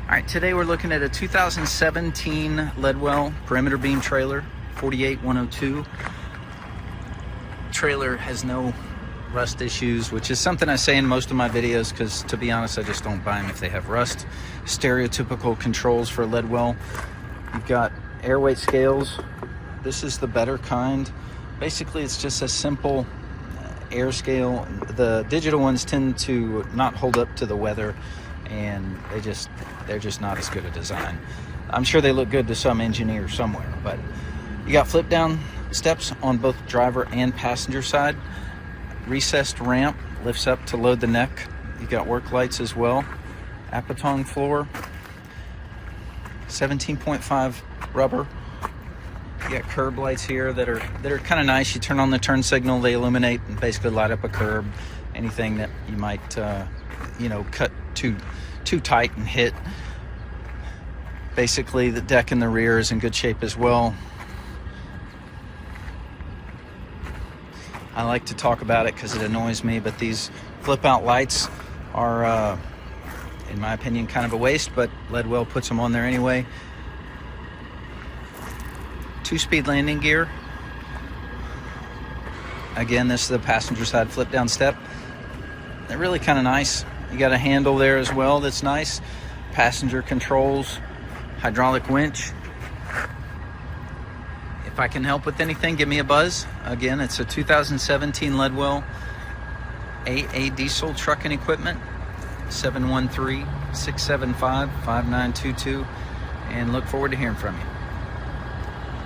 All right, today we're looking at a 2017 LEDWELL perimeter beam trailer, 48102. Trailer has no rust issues, which is something I say in most of my videos because, to be honest, I just don't buy them if they have rust. Stereotypical controls for LEDWELL. You've got air weight scales. This is the better kind. Basically, it's just a simple air scale. The digital ones tend to not hold up to the weather, and they're just not as good a design. I'm sure they look good to some engineer somewhere, but you got flip down steps on both driver and passenger side. Recessed ramp lifts up to load the neck. You got work lights as well. Apatong floor. 17.5 rubber. You got curb lights here that are kind of nice. You turn on the turn signal, they illuminate and basically light up a curb. Anything that you might cut too tight and hit. Basically, the deck in the rear is in good shape as well. I like to talk about it because it annoys me, but these flip out lights are, in my opinion, kind of a waste, but LEDWELL puts them on there anyway. 2-speed landing gear. Again, this is the passenger side flip down step. They're really kind of nice. You got a handle there as well that's nice. Passenger controls, hydraulic winch. If I can help with anything, give me a buzz. Again, it's a 2017 LEDWELL AA diesel truck and equipment. 713-675-5922, and look forward to hearing from you.